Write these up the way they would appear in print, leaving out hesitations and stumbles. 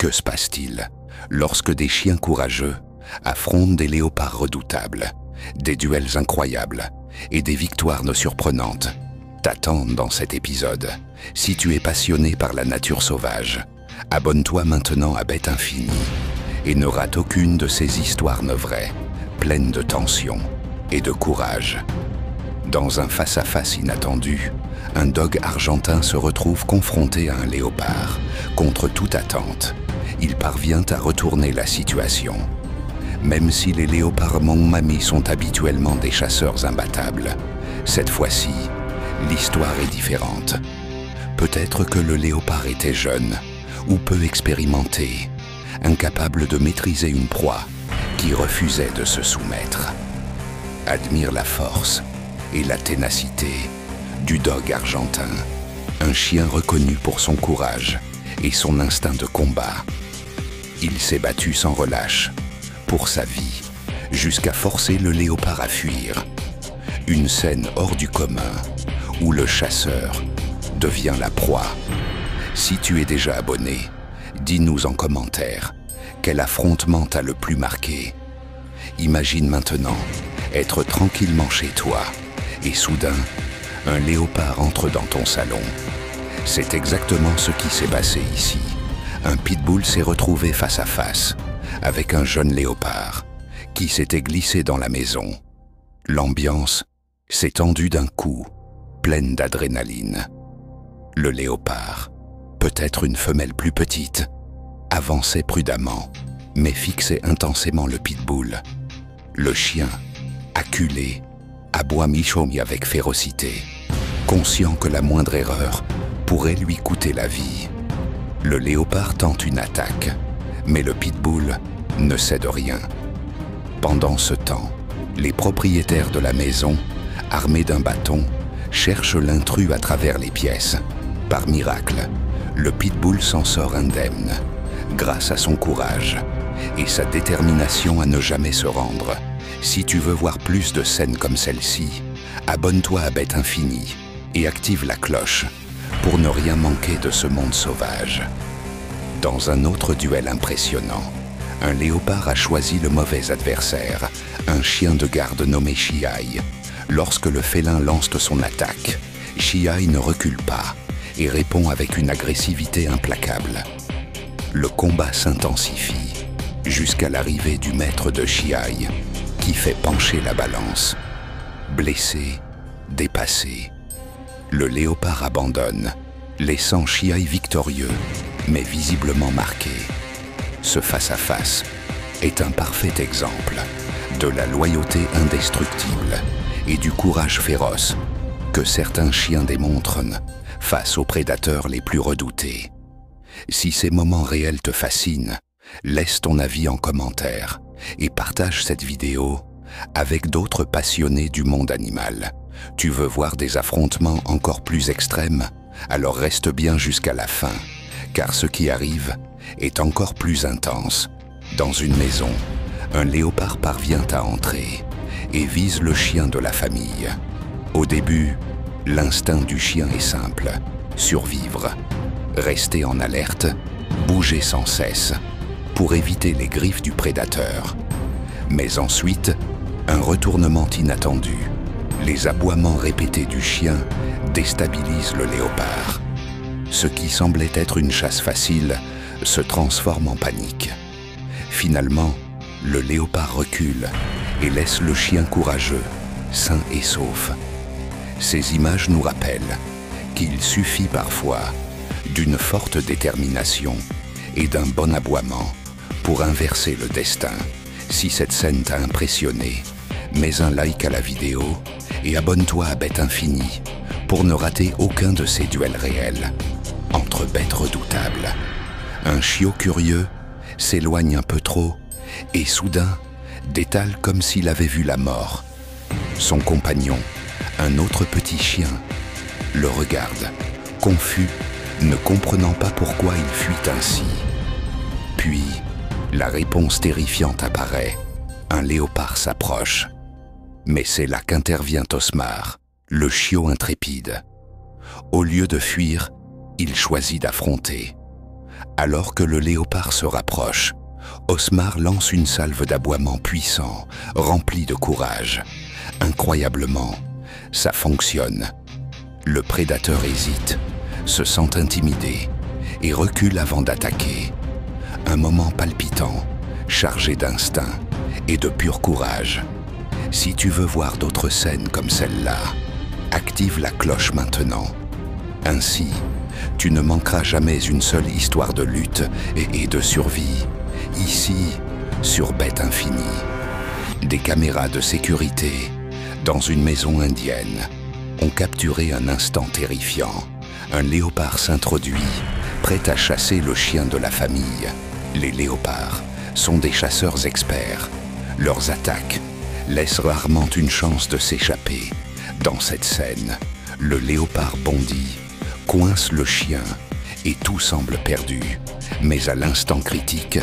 Que se passe-t-il lorsque des chiens courageux affrontent des léopards redoutables, des duels incroyables et des victoires surprenantes t'attendent dans cet épisode? Si tu es passionné par la nature sauvage, abonne-toi maintenant à Bête Infinie et ne rate aucune de ces histoires vraies, pleines de tension et de courage. Dans un face-à-face inattendu, un dog argentin se retrouve confronté à un léopard. Contre toute attente, il parvient à retourner la situation. Même si les léopards Mongmami sont habituellement des chasseurs imbattables, cette fois-ci, l'histoire est différente. Peut-être que le léopard était jeune ou peu expérimenté, incapable de maîtriser une proie qui refusait de se soumettre. Admire la force et la ténacité du dog argentin, un chien reconnu pour son courage et son instinct de combat. Il s'est battu sans relâche pour sa vie, jusqu'à forcer le léopard à fuir. Une scène hors du commun, où le chasseur devient la proie. Si tu es déjà abonné, dis-nous en commentaire quel affrontement t'a le plus marqué. Imagine maintenant être tranquillement chez toi et soudain, un léopard entre dans ton salon. C'est exactement ce qui s'est passé ici. Un pitbull s'est retrouvé face à face avec un jeune léopard qui s'était glissé dans la maison. L'ambiance s'est tendue d'un coup, pleine d'adrénaline. Le léopard, peut-être une femelle plus petite, avançait prudemment, mais fixait intensément le pitbull. Le chien, acculé, aboie mi-chomi avec férocité, conscient que la moindre erreur pourrait lui coûter la vie. Le léopard tente une attaque, mais le pitbull ne cède rien. Pendant ce temps, les propriétaires de la maison, armés d'un bâton, cherchent l'intrus à travers les pièces. Par miracle, le pitbull s'en sort indemne, grâce à son courage et sa détermination à ne jamais se rendre. Si tu veux voir plus de scènes comme celle-ci, abonne-toi à Bête Infinie et active la cloche pour ne rien manquer de ce monde sauvage. Dans un autre duel impressionnant, un léopard a choisi le mauvais adversaire, un chien de garde nommé Shiai. Lorsque le félin lance son attaque, Shiai ne recule pas et répond avec une agressivité implacable. Le combat s'intensifie jusqu'à l'arrivée du maître de Shiai, qui fait pencher la balance. Blessé, dépassé, le léopard abandonne, laissant Shiai victorieux, mais visiblement marqué. Ce face-à-face est un parfait exemple de la loyauté indestructible et du courage féroce que certains chiens démontrent face aux prédateurs les plus redoutés. Si ces moments réels te fascinent, laisse ton avis en commentaire et partage cette vidéo avec d'autres passionnés du monde animal. Tu veux voir des affrontements encore plus extrêmes? Alors reste bien jusqu'à la fin, car ce qui arrive est encore plus intense. Dans une maison, un léopard parvient à entrer et vise le chien de la famille. Au début, l'instinct du chien est simple: survivre, rester en alerte, bouger sans cesse pour éviter les griffes du prédateur. Mais ensuite, un retournement inattendu. Les aboiements répétés du chien déstabilisent le léopard. Ce qui semblait être une chasse facile se transforme en panique. Finalement, le léopard recule et laisse le chien courageux, sain et sauf. Ces images nous rappellent qu'il suffit parfois d'une forte détermination et d'un bon aboiement pour inverser le destin. Si cette scène t'a impressionné, mets un like à la vidéo et abonne-toi à Bête Infinie pour ne rater aucun de ces duels réels entre bêtes redoutables. Un chiot curieux s'éloigne un peu trop et soudain détale comme s'il avait vu la mort. Son compagnon, un autre petit chien, le regarde, confus, ne comprenant pas pourquoi il fuit ainsi. Puis, la réponse terrifiante apparaît. Un léopard s'approche. Mais c'est là qu'intervient Osmar, le chiot intrépide. Au lieu de fuir, il choisit d'affronter. Alors que le léopard se rapproche, Osmar lance une salve d'aboiements puissants, remplis de courage. Incroyablement, ça fonctionne. Le prédateur hésite, se sent intimidé et recule avant d'attaquer. Un moment palpitant, chargé d'instinct et de pur courage. Si tu veux voir d'autres scènes comme celle-là, active la cloche maintenant. Ainsi, tu ne manqueras jamais une seule histoire de lutte et de survie, ici, sur Bête Infinie. Des caméras de sécurité, dans une maison indienne, ont capturé un instant terrifiant. Un léopard s'introduit, prêt à chasser le chien de la famille. Les léopards sont des chasseurs experts. Leurs attaques laissent rarement une chance de s'échapper. Dans cette scène, le léopard bondit, coince le chien et tout semble perdu. Mais à l'instant critique,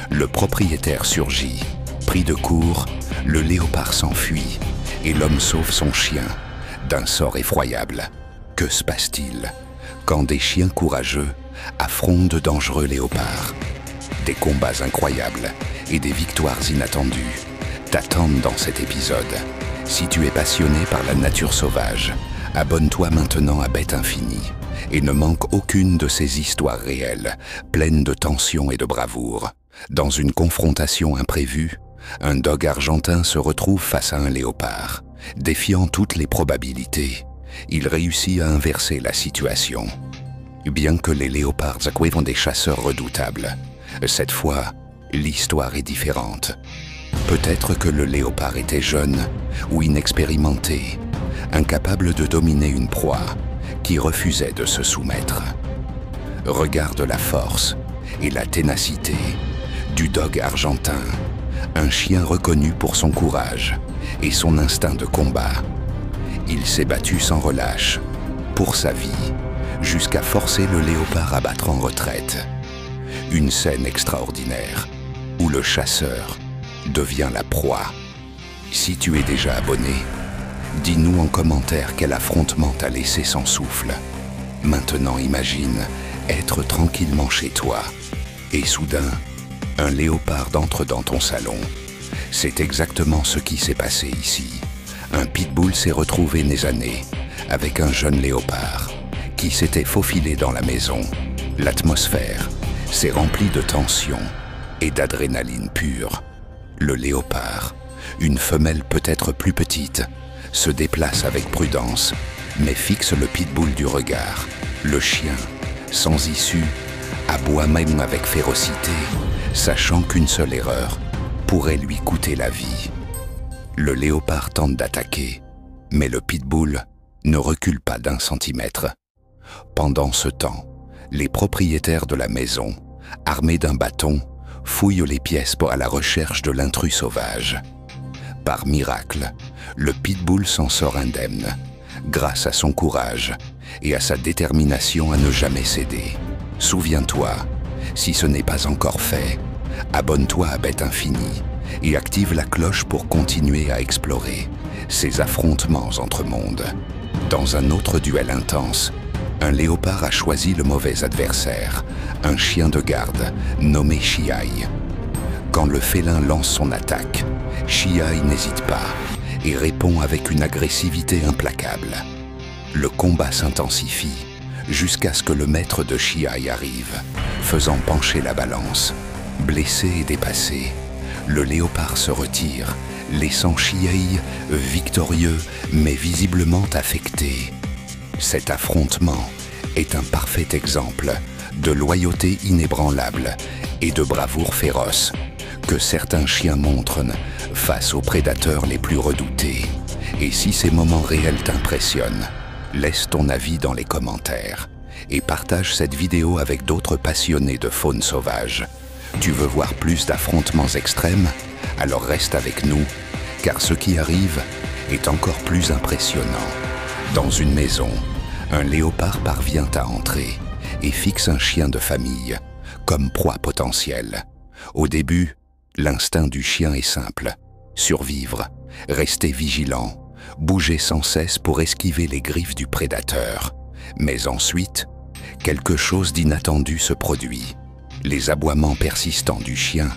le propriétaire surgit. Pris de court, le léopard s'enfuit et l'homme sauve son chien d'un sort effroyable. Que se passe-t-il quand des chiens courageux affrontent de dangereux léopards? Des combats incroyables et des victoires inattendues t'attendent dans cet épisode. Si tu es passionné par la nature sauvage, abonne-toi maintenant à Bête Infinie et ne manque aucune de ces histoires réelles, pleines de tension et de bravoure. Dans une confrontation imprévue, un dog argentin se retrouve face à un léopard. Défiant toutes les probabilités, il réussit à inverser la situation. Bien que les léopards sont des chasseurs redoutables, cette fois, l'histoire est différente. Peut-être que le léopard était jeune ou inexpérimenté, incapable de dominer une proie qui refusait de se soumettre. Regarde la force et la ténacité du dog argentin, un chien reconnu pour son courage et son instinct de combat. Il s'est battu sans relâche, pour sa vie, jusqu'à forcer le léopard à battre en retraite. Une scène extraordinaire, où le chasseur devient la proie. Si tu es déjà abonné, dis-nous en commentaire quel affrontement t'a laissé sans souffle. Maintenant imagine être tranquillement chez toi, et soudain, un léopard entre dans ton salon. C'est exactement ce qui s'est passé ici. Un pitbull s'est retrouvé nez à nez avec un jeune léopard qui s'était faufilé dans la maison. L'atmosphère s'est remplie de tension et d'adrénaline pure. Le léopard, une femelle peut-être plus petite, se déplace avec prudence, mais fixe le pitbull du regard. Le chien, sans issue, aboie même avec férocité, sachant qu'une seule erreur pourrait lui coûter la vie. Le léopard tente d'attaquer, mais le pitbull ne recule pas d'un centimètre. Pendant ce temps, les propriétaires de la maison, armés d'un bâton, fouillent les pièces à la recherche de l'intrus sauvage. Par miracle, le pitbull s'en sort indemne, grâce à son courage et à sa détermination à ne jamais céder. Souviens-toi, si ce n'est pas encore fait, abonne-toi à Bête Infinie et active la cloche pour continuer à explorer ces affrontements entre mondes. Dans un autre duel intense, un léopard a choisi le mauvais adversaire, un chien de garde nommé Chiaï. Quand le félin lance son attaque, Chiaï n'hésite pas et répond avec une agressivité implacable. Le combat s'intensifie jusqu'à ce que le maître de Chiaï arrive, faisant pencher la balance. Blessé et dépassé, le léopard se retire, laissant Chiaï victorieux mais visiblement affecté. Cet affrontement est un parfait exemple de loyauté inébranlable et de bravoure féroce que certains chiens montrent face aux prédateurs les plus redoutés. Et si ces moments réels t'impressionnent, laisse ton avis dans les commentaires et partage cette vidéo avec d'autres passionnés de faune sauvage. Tu veux voir plus d'affrontements extrêmes? Alors reste avec nous, car ce qui arrive est encore plus impressionnant. Dans une maison, un léopard parvient à entrer et fixe un chien de famille comme proie potentielle. Au début, l'instinct du chien est simple: survivre, rester vigilant, bouger sans cesse pour esquiver les griffes du prédateur. Mais ensuite, quelque chose d'inattendu se produit. Les aboiements persistants du chien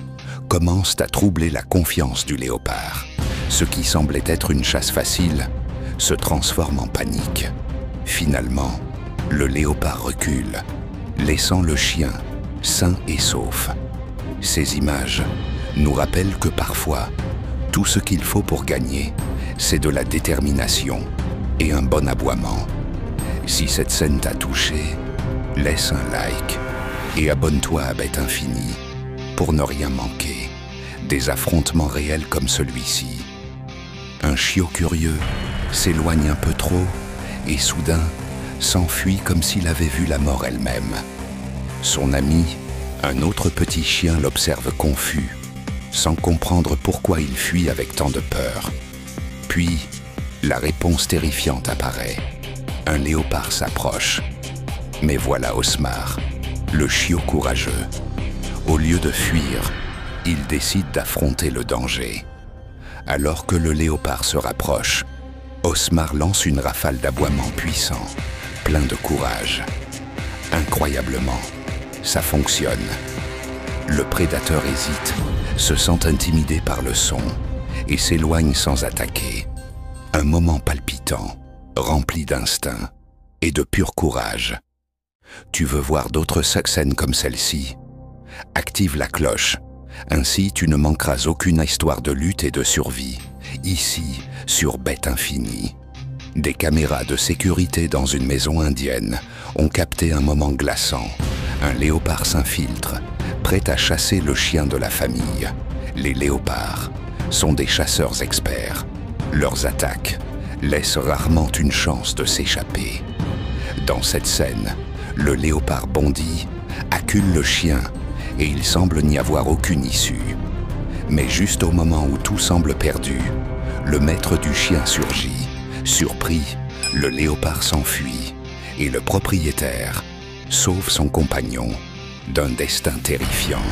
commencent à troubler la confiance du léopard. Ce qui semblait être une chasse facile se transforme en panique. Finalement, le léopard recule, laissant le chien sain et sauf. Ces images nous rappellent que parfois, tout ce qu'il faut pour gagner, c'est de la détermination et un bon aboiement. Si cette scène t'a touché, laisse un like et abonne-toi à Bête Infinie pour ne rien manquer des affrontements réels comme celui-ci. Un chiot curieux s'éloigne un peu trop et soudain s'enfuit comme s'il avait vu la mort elle-même. Son ami, un autre petit chien, l'observe confus, sans comprendre pourquoi il fuit avec tant de peur. Puis, la réponse terrifiante apparaît. Un léopard s'approche. Mais voilà Osmar, le chiot courageux. Au lieu de fuir, il décide d'affronter le danger. Alors que le léopard se rapproche, Osmar lance une rafale d'aboiements puissants, plein de courage. Incroyablement, ça fonctionne. Le prédateur hésite, se sent intimidé par le son et s'éloigne sans attaquer. Un moment palpitant, rempli d'instinct et de pur courage. Tu veux voir d'autres scènes comme celle-ci? Active la cloche, ainsi tu ne manqueras aucune histoire de lutte et de survie, ici sur Bête Infinie. Des caméras de sécurité dans une maison indienne ont capté un moment glaçant. Un léopard s'infiltre, prêt à chasser le chien de la famille. Les léopards sont des chasseurs experts. Leurs attaques laissent rarement une chance de s'échapper. Dans cette scène, le léopard bondit, accule le chien et il semble n'y avoir aucune issue. Mais juste au moment où tout semble perdu, le maître du chien surgit. Surpris, le léopard s'enfuit et le propriétaire sauve son compagnon d'un destin terrifiant.